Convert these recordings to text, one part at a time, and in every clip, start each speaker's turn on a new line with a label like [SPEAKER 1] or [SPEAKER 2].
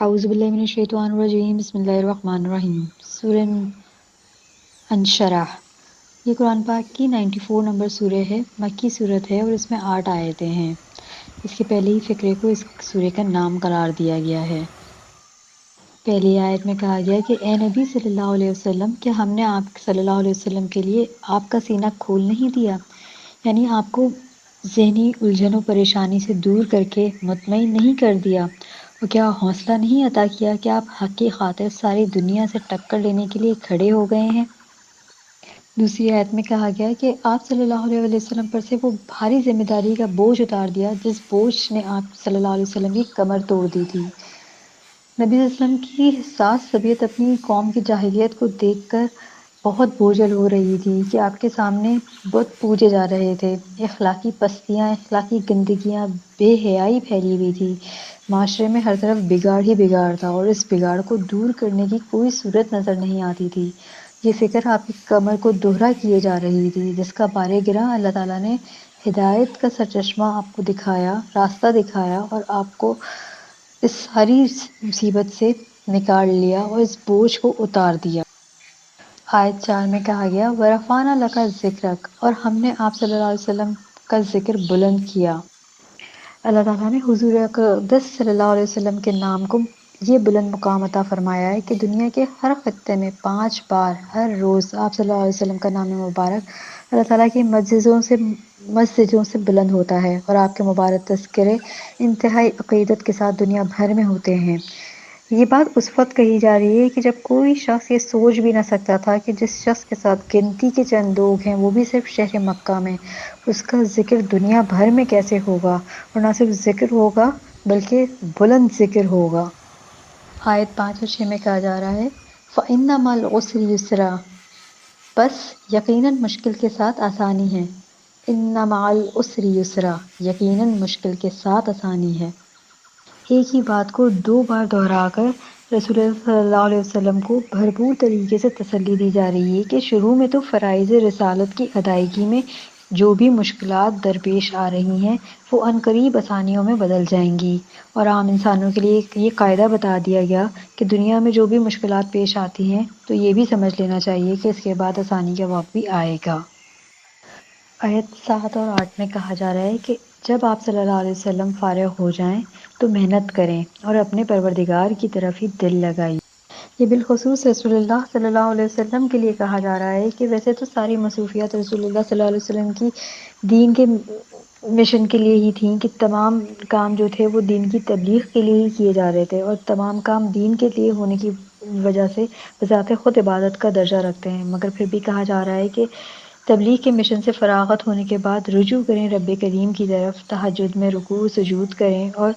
[SPEAKER 1] اعوذ باللہ من الشیطان الرجیم بسم اللہ الرحمن الرحیم سورہ انشرح۔ یہ قرآن پاک کی 94 نمبر سورہ ہے، مکی صورت ہے اور اس میں 8 آیتیں ہیں۔ اس کے پہلے ہی فقرے کو اس سورہ کا نام قرار دیا گیا ہے۔ پہلی آیت میں کہا گیا کہ اے نبی صلی اللہ علیہ وسلم، کیا ہم نے آپ صلی اللہ علیہ وسلم کے لیے آپ کا سینہ کھول نہیں دیا، یعنی آپ کو ذہنی الجھن و پریشانی سے دور کر کے مطمئن نہیں کر دیا، اور کیا حوصلہ نہیں عطا کیا کہ آپ حق کی خاطر ساری دنیا سے ٹکر لینے کے لیے کھڑے ہو گئے ہیں۔ دوسری آیت میں کہا گیا کہ آپ صلی اللہ علیہ وسلم پر سے وہ بھاری ذمہ داری کا بوجھ اتار دیا جس بوجھ نے آپ صلی اللہ علیہ وسلم کی کمر توڑ دی تھی۔ نبی صلی اللہ علیہ وسلم کی حساس طبیعت اپنی قوم کی جاہلیت کو دیکھ کر بہت بوجھل ہو رہی تھی کہ آپ کے سامنے بت پوجے جا رہے تھے، اخلاقی پستیاں، اخلاقی گندگیاں، بے حیائی پھیلی ہوئی تھی، معاشرے میں ہر طرف بگاڑ ہی بگاڑ تھا اور اس بگاڑ کو دور کرنے کی کوئی صورت نظر نہیں آتی تھی۔ یہ فکر آپ کی کمر کو دوہرا کیے جا رہی تھی، جس کا بارے گراں اللہ تعالیٰ نے ہدایت کا سرچشمہ آپ کو دکھایا، راستہ دکھایا اور آپ کو اس ساری مصیبت سے نکال لیا اور اس بوجھ کو اتار دیا۔ آیت 4 میں کہا گیا وَرَفَعْنَا لَكَ ذِكْرَكَ، اور ہم نے آپ صلی اللہ علیہ وسلم کا ذکر بلند کیا۔ اللہ تعالیٰ نے حضور اقدس صلی اللہ علیہ وسلم کے نام کو یہ بلند مقام عطا فرمایا ہے کہ دنیا کے ہر خطے میں 5 بار ہر روز آپ صلی اللہ علیہ وسلم کا نام مبارک اللہ تعالیٰ کی مسجدوں سے بلند ہوتا ہے اور آپ کے مبارک تذکرے انتہائی عقیدت کے ساتھ دنیا بھر میں ہوتے ہیں۔ یہ بات اس وقت کہی جا رہی ہے کہ جب کوئی شخص یہ سوچ بھی نہ سکتا تھا کہ جس شخص کے ساتھ گنتی کے چند لوگ ہیں وہ بھی صرف شہر مکہ میں، اس کا ذکر دنیا بھر میں کیسے ہوگا، اور نہ صرف ذکر ہوگا بلکہ بلند ذکر ہوگا۔ آیت 5 اور 6 میں کہا جا رہا ہے فَإِنَّ مَعَ الْعُسْرِ يُسْرًا، بس یقیناً مشکل کے ساتھ آسانی ہے۔ إِنَّ مَعَ الْعُسْرِ يُسْرًا، یقیناً مشکل کے ساتھ آسانی ہے۔ ایک ہی بات کو 2 بار دہرا کر رسول اللہ صلی اللہ علیہ وسلم کو بھرپور طریقے سے تسلی دی جا رہی ہے کہ شروع میں تو فرائض رسالت کی ادائیگی میں جو بھی مشکلات درپیش آ رہی ہیں وہ عنقریب آسانیوں میں بدل جائیں گی، اور عام انسانوں کے لیے یہ قاعدہ بتا دیا گیا کہ دنیا میں جو بھی مشکلات پیش آتی ہیں تو یہ بھی سمجھ لینا چاہیے کہ اس کے بعد آسانی کا وقت بھی آئے گا۔ آیت 7 اور 8 میں کہا جا رہا ہے کہ جب آپ صلی اللہ علیہ وسلم فارغ ہو جائیں تو محنت کریں اور اپنے پروردگار کی طرف ہی دل لگائیں۔ یہ بالخصوص رسول اللہ صلی اللہ علیہ وسلم کے لیے کہا جا رہا ہے کہ ویسے تو ساری مصروفیات رسول اللہ صلی اللہ علیہ وسلم کی دین کے مشن کے لیے ہی تھیں کہ تمام کام جو تھے وہ دین کی تبلیغ کے لیے ہی کیے جا رہے تھے، اور تمام کام دین کے لیے ہونے کی وجہ سے بذات خود عبادت کا درجہ رکھتے ہیں، مگر پھر بھی کہا جا رہا ہے کہ تبلیغ کے مشن سے فراغت ہونے کے بعد رجوع کریں رب کریم کی طرف، تہجد میں رکوع سجود کریں اور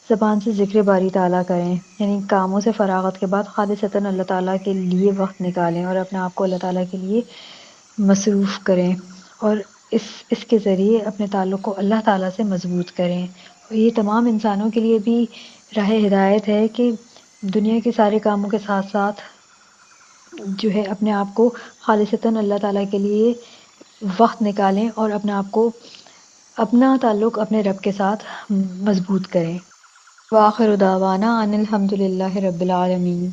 [SPEAKER 1] زبان سے ذکر باری تعالیٰ کریں، یعنی کاموں سے فراغت کے بعد خالصتاً اللہ تعالیٰ کے لیے وقت نکالیں اور اپنے آپ کو اللہ تعالیٰ کے لیے مصروف کریں، اور اس کے ذریعے اپنے تعلق کو اللہ تعالیٰ سے مضبوط کریں۔ اور یہ تمام انسانوں کے لیے بھی راہ ہدایت ہے کہ دنیا کے سارے کاموں کے ساتھ ساتھ جو ہے اپنے آپ کو خالصتاً اللہ تعالیٰ کے لیے وقت نکالیں اور اپنے آپ کو اپنا تعلق اپنے رب کے ساتھ مضبوط کریں۔ وآخر دعوانا ان الحمد للہ رب العالمین۔